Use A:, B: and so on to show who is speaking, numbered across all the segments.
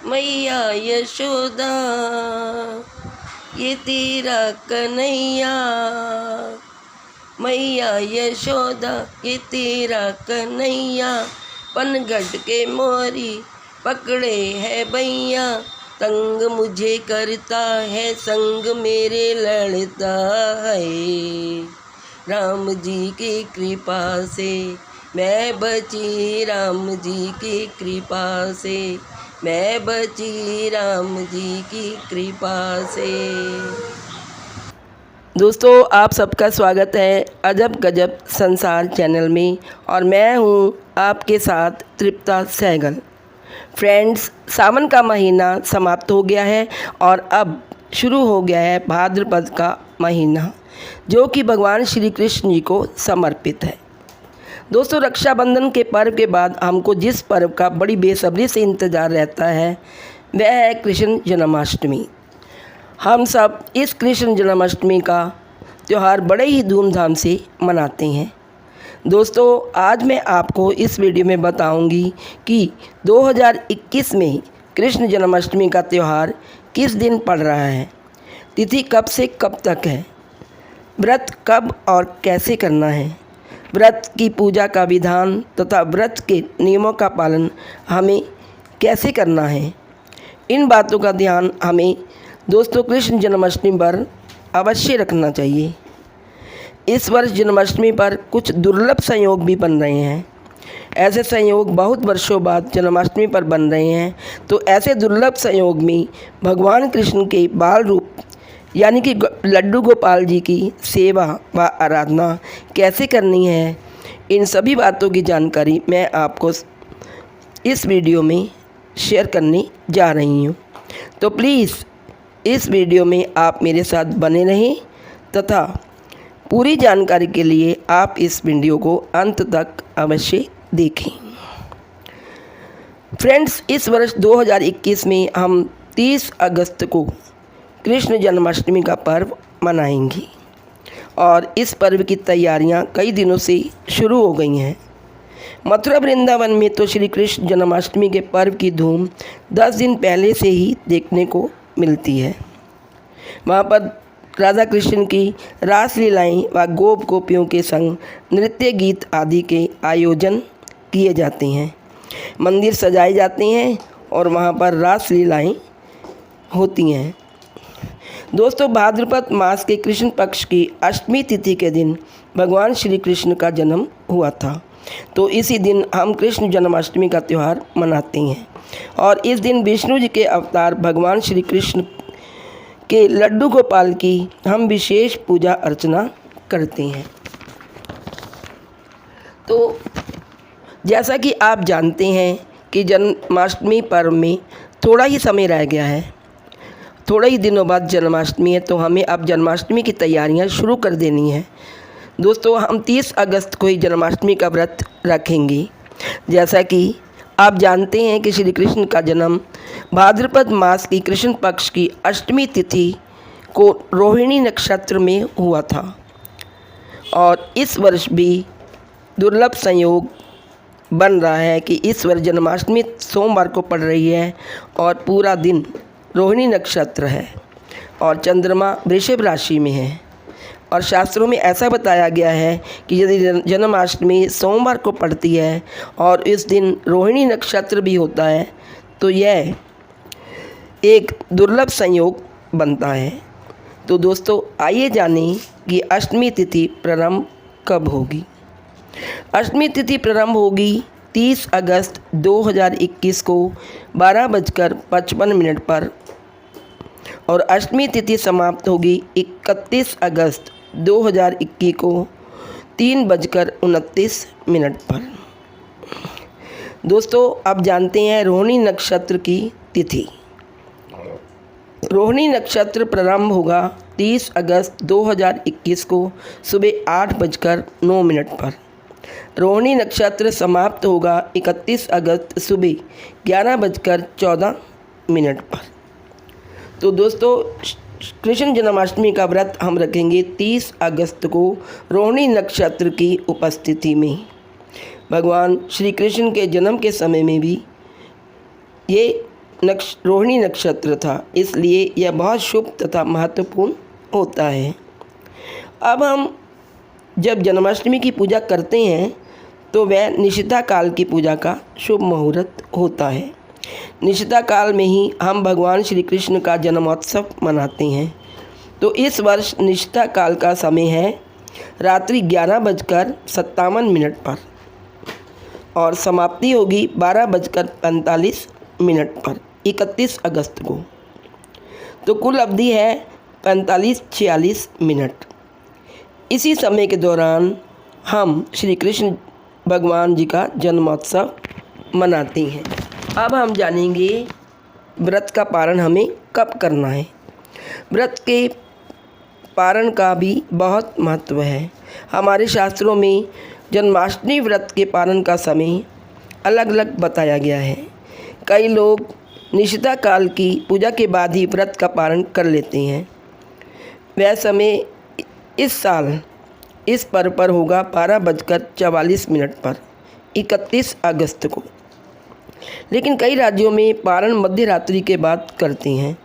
A: मैया यशोदा ये तेरा कन्हैया, मैया यशोदा ये तेरा कन्हैया, पनघट के मोरी पकड़े है भैया, तंग मुझे करता है संग मेरे लड़ता है। राम जी की कृपा से मैं बची, राम जी की कृपा से मैं बची, राम जी की कृपा से। दोस्तों, आप सबका स्वागत है अजब गजब संसार चैनल में और मैं हूं आपके साथ तृप्ता सहगल। फ्रेंड्स, सावन का महीना समाप्त हो गया है और अब शुरू हो गया है भाद्रपद का महीना, जो कि भगवान श्री कृष्ण जी को समर्पित है। दोस्तों, रक्षाबंधन के पर्व के बाद हमको जिस पर्व का बड़ी बेसब्री से इंतज़ार रहता है वह है कृष्ण जन्माष्टमी। हम सब इस कृष्ण जन्माष्टमी का त्यौहार बड़े ही धूमधाम से मनाते हैं। दोस्तों, आज मैं आपको इस वीडियो में बताऊंगी कि 2021 में कृष्ण जन्माष्टमी का त्यौहार किस दिन पड़ रहा है, तिथि कब से कब तक है, व्रत कब और कैसे करना है, व्रत की पूजा का विधान तथा व्रत के नियमों का पालन हमें कैसे करना है। इन बातों का ध्यान हमें दोस्तों कृष्ण जन्माष्टमी पर अवश्य रखना चाहिए। इस वर्ष जन्माष्टमी पर कुछ दुर्लभ संयोग भी बन रहे हैं। ऐसे संयोग बहुत वर्षों बाद जन्माष्टमी पर बन रहे हैं। तो ऐसे दुर्लभ संयोग में भगवान कृष्ण के बाल रूप यानी कि लड्डू गोपाल जी की सेवा व आराधना कैसे करनी है, इन सभी बातों की जानकारी मैं आपको इस वीडियो में शेयर करने जा रही हूँ। तो प्लीज़ इस वीडियो में आप मेरे साथ बने रहें तथा पूरी जानकारी के लिए आप इस वीडियो को अंत तक अवश्य देखें। फ्रेंड्स, इस वर्ष 2021 में हम 30 अगस्त को कृष्ण जन्माष्टमी का पर्व मनाएंगे और इस पर्व की तैयारियां कई दिनों से शुरू हो गई हैं। मथुरा वृंदावन में तो श्री कृष्ण जन्माष्टमी के पर्व की धूम 10 दिन पहले से ही देखने को मिलती है। वहाँ पर राधा कृष्ण की रासलीलाएँ व गोप गोपियों के संग नृत्य गीत आदि के आयोजन किए जाते हैं, मंदिर सजाए जाते हैं और वहाँ पर रासलीलाएँ होती हैं। दोस्तों, भाद्रपद मास के कृष्ण पक्ष की अष्टमी तिथि के दिन भगवान श्री कृष्ण का जन्म हुआ था। तो इसी दिन हम कृष्ण जन्माष्टमी का त्यौहार मनाते हैं और इस दिन विष्णु जी के अवतार भगवान श्री कृष्ण के लड्डू गोपाल की हम विशेष पूजा अर्चना करते हैं। तो जैसा कि आप जानते हैं कि जन्माष्टमी पर्व में थोड़ा ही समय रह गया है, थोड़े ही दिनों बाद जन्माष्टमी है, तो हमें अब जन्माष्टमी की तैयारियां शुरू कर देनी है। दोस्तों, हम 30 अगस्त को ही जन्माष्टमी का व्रत रखेंगे। जैसा कि आप जानते हैं कि श्री कृष्ण का जन्म भाद्रपद मास की कृष्ण पक्ष की अष्टमी तिथि को रोहिणी नक्षत्र में हुआ था और इस वर्ष भी दुर्लभ संयोग बन रहा है कि इस वर्ष जन्माष्टमी सोमवार को पड़ रही है और पूरा दिन रोहिणी नक्षत्र है और चंद्रमा वृषभ राशि में है। और शास्त्रों में ऐसा बताया गया है कि यदि जन्माष्टमी सोमवार को पड़ती है और इस दिन रोहिणी नक्षत्र भी होता है तो यह एक दुर्लभ संयोग बनता है। तो दोस्तों, आइए जानें कि अष्टमी तिथि प्रारंभ कब होगी। अष्टमी तिथि प्रारंभ होगी 30 अगस्त 2021 को 12:55 पर और अष्टमी तिथि समाप्त होगी 31 अगस्त 2021 को 3:29 पर। दोस्तों, अब जानते हैं रोहिणी नक्षत्र की तिथि। रोहिणी नक्षत्र प्रारंभ होगा 30 अगस्त 2021 को सुबह 8:09 पर। रोहिणी नक्षत्र समाप्त होगा 31 अगस्त सुबह 11:14 पर। तो दोस्तों, कृष्ण जन्माष्टमी का व्रत हम रखेंगे 30 अगस्त को रोहिणी नक्षत्र की उपस्थिति में। भगवान श्री कृष्ण के जन्म के समय में भी ये रोहिणी नक्षत्र था, इसलिए यह बहुत शुभ तथा महत्वपूर्ण होता है। अब हम जब जन्माष्टमी की पूजा करते हैं तो वह निशिता काल की पूजा का शुभ मुहूर्त होता है। निशिता काल में ही हम भगवान श्री कृष्ण का जन्मोत्सव मनाते हैं। तो इस वर्ष निशिता काल का समय है रात्रि 11:57 पर और समाप्ति होगी 12:45 पर 31 अगस्त को। तो कुल अवधि है 45-46 मिनट। इसी समय के दौरान हम श्री कृष्ण भगवान जी का जन्मोत्सव मनाते हैं। अब हम जानेंगे व्रत का पारण हमें कब करना है। व्रत के पारण का भी बहुत महत्व है। हमारे शास्त्रों में जन्माष्टमी व्रत के पारण का समय अलग अलग बताया गया है। कई लोग निशिता काल की पूजा के बाद ही व्रत का पारण कर लेते हैं। वह समय इस साल इस पर्व पर होगा 12:44 पर 31 अगस्त को। लेकिन कई राज्यों में पारण मध्य रात्रि के बाद करते हैं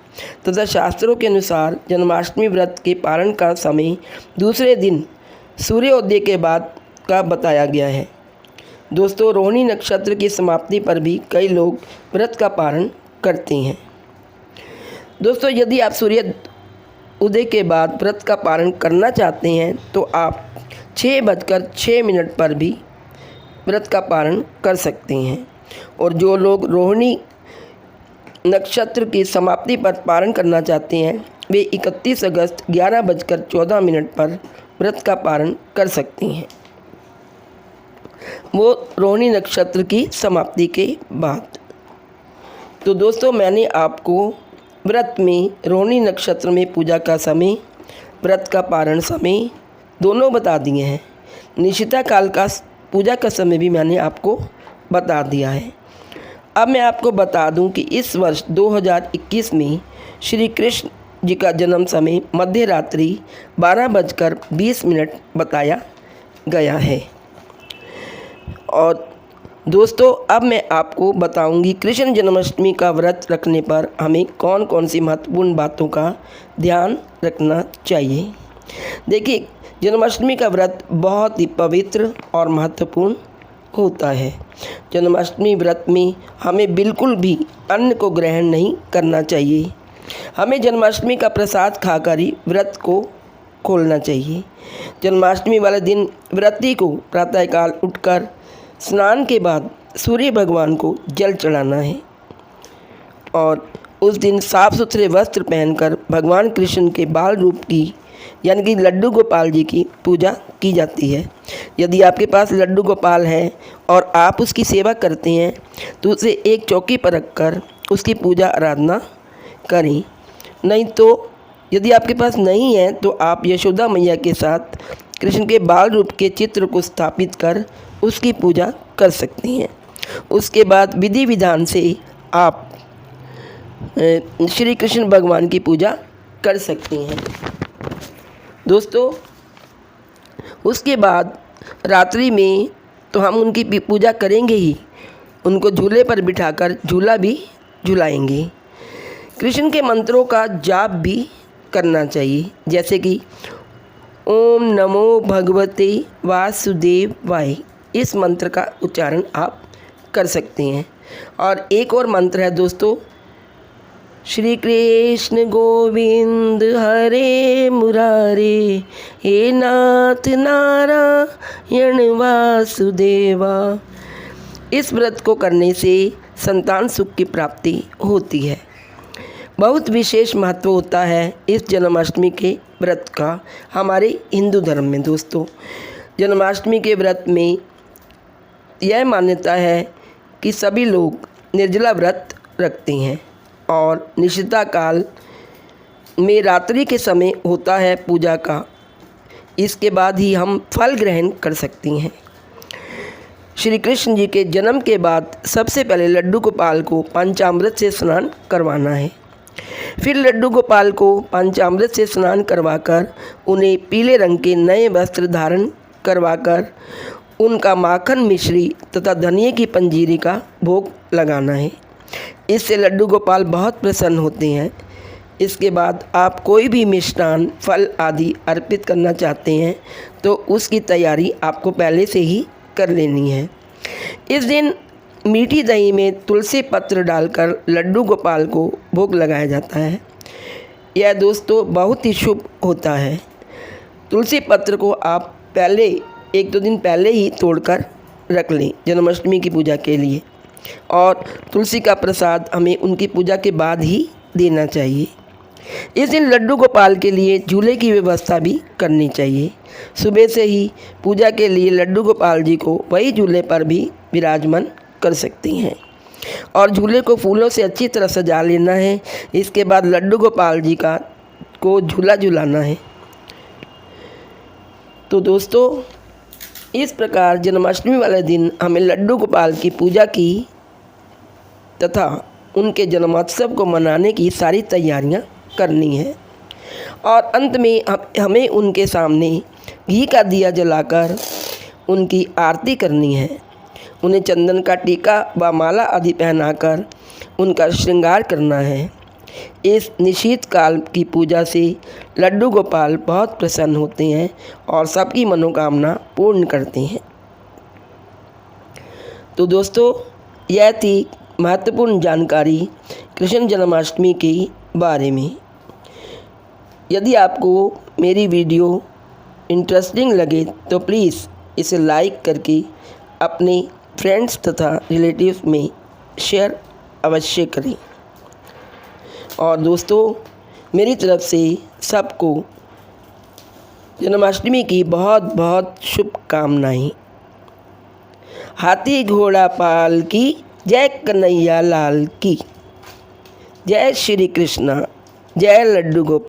A: तथा शास्त्रों के अनुसार जन्माष्टमी व्रत के पारण का समय दूसरे दिन सूर्योदय के बाद का बताया गया है। दोस्तों, रोहिणी नक्षत्र की समाप्ति पर भी कई लोग व्रत का पारण करते हैं। दोस्तों, यदि आप सूर्य उदय के बाद व्रत का पारण करना चाहते हैं तो आप 6:06 पर भी व्रत का पारण कर सकते हैं। और जो लोग रोहिणी नक्षत्र की समाप्ति पर पारण करना चाहते हैं वे 31 अगस्त 11:14 पर व्रत का पारण कर सकते हैं, वो रोहिणी नक्षत्र की समाप्ति के बाद। तो दोस्तों, मैंने आपको व्रत में रोहिणी नक्षत्र में पूजा का समय, व्रत का पारण समय दोनों बता दिए हैं। निशिता काल का पूजा का समय भी मैंने आपको बता दिया है। अब मैं आपको बता दूं कि इस वर्ष 2021 में श्री कृष्ण जी का जन्म समय मध्य रात्रि 12:20 बताया गया है। और दोस्तों, अब मैं आपको बताऊंगी कृष्ण जन्माष्टमी का व्रत रखने पर हमें कौन कौन सी महत्वपूर्ण बातों का ध्यान रखना चाहिए। देखिए, जन्माष्टमी का व्रत बहुत ही पवित्र और महत्वपूर्ण होता है। जन्माष्टमी व्रत में हमें बिल्कुल भी अन्न को ग्रहण नहीं करना चाहिए। हमें जन्माष्टमी का प्रसाद खाकर ही व्रत को खोलना चाहिए। जन्माष्टमी वाले दिन व्रती को प्रातःकाल उठकर स्नान के बाद सूर्य भगवान को जल चढ़ाना है और उस दिन साफ सुथरे वस्त्र पहनकर भगवान कृष्ण के बाल रूप की यानी कि लड्डू गोपाल जी की पूजा की जाती है। यदि आपके पास लड्डू गोपाल है और आप उसकी सेवा करते हैं तो उसे एक चौकी पर रखकर उसकी पूजा आराधना करें। नहीं तो यदि आपके पास नहीं है तो आप यशोदा मैया के साथ कृष्ण के बाल रूप के चित्र को स्थापित कर उसकी पूजा कर सकते हैं। उसके बाद विधि विधान से आप श्री कृष्ण भगवान की पूजा कर सकते हैं। दोस्तों, उसके बाद रात्रि में तो हम उनकी पूजा करेंगे ही, उनको झूले पर बिठाकर झूला भी झुलाएंगे। कृष्ण के मंत्रों का जाप भी करना चाहिए, जैसे कि ओम नमो भगवते वासुदेवाय। इस मंत्र का उच्चारण आप कर सकते हैं। और एक और मंत्र है दोस्तों, श्री कृष्ण गोविंद हरे मुरारे, हे नाथ नारायण वासुदेवा। इस व्रत को करने से संतान सुख की प्राप्ति होती है। बहुत विशेष महत्व होता है इस जन्माष्टमी के व्रत का हमारे हिंदू धर्म में। दोस्तों, जन्माष्टमी के व्रत में यह मान्यता है कि सभी लोग निर्जला व्रत रखते हैं और निशिता काल में रात्रि के समय होता है पूजा का। इसके बाद ही हम फल ग्रहण कर सकते हैं। श्री कृष्ण जी के जन्म के बाद सबसे पहले लड्डू गोपाल को पंचामृत से स्नान करवाना है। फिर लड्डू गोपाल को पंचामृत से स्नान करवाकर उन्हें पीले रंग के नए वस्त्र धारण करवाकर उनका माखन मिश्री तथा धनिये की पंजीरी का भोग लगाना है। इससे लड्डू गोपाल बहुत प्रसन्न होते हैं। इसके बाद आप कोई भी मिष्ठान, फल आदि अर्पित करना चाहते हैं तो उसकी तैयारी आपको पहले से ही कर लेनी है। इस दिन मीठी दही में तुलसी पत्र डालकर लड्डू गोपाल को भोग लगाया जाता है। यह दोस्तों बहुत ही शुभ होता है। तुलसी पत्र को आप पहले 1-2 दिन पहले ही तोड़कर रख लें जन्माष्टमी की पूजा के लिए, और तुलसी का प्रसाद हमें उनकी पूजा के बाद ही देना चाहिए। इस दिन लड्डू गोपाल के लिए झूले की व्यवस्था भी करनी चाहिए। सुबह से ही पूजा के लिए लड्डू गोपाल जी को वही झूले पर भी विराजमान कर सकती हैं, और झूले को फूलों से अच्छी तरह सजा लेना है। इसके बाद लड्डू गोपाल जी को झूला झुलाना है। तो दोस्तों, इस प्रकार जन्माष्टमी वाले दिन हमें लड्डू गोपाल की पूजा की तथा उनके जन्मोत्सव को मनाने की सारी तैयारियां करनी है, और अंत में हमें उनके सामने घी का दिया जलाकर उनकी आरती करनी है। उन्हें चंदन का टीका व माला आदि पहनाकर उनका श्रृंगार करना है। इस निशीत काल की पूजा से लड्डू गोपाल बहुत प्रसन्न होते हैं और सबकी मनोकामना पूर्ण करते हैं। तो दोस्तों, यह थी महत्वपूर्ण जानकारी कृष्ण जन्माष्टमी के बारे में। यदि आपको मेरी वीडियो इंटरेस्टिंग लगे तो प्लीज़ इसे लाइक करके अपने फ्रेंड्स तथा रिलेटिव्स में शेयर अवश्य करें। और दोस्तों, मेरी तरफ से सबको जन्माष्टमी की बहुत बहुत शुभकामनाएं। हाथी घोड़ा पाल की जय कन्हैया लाल की। जय श्री कृष्णा, जय लड्डू गोपाल।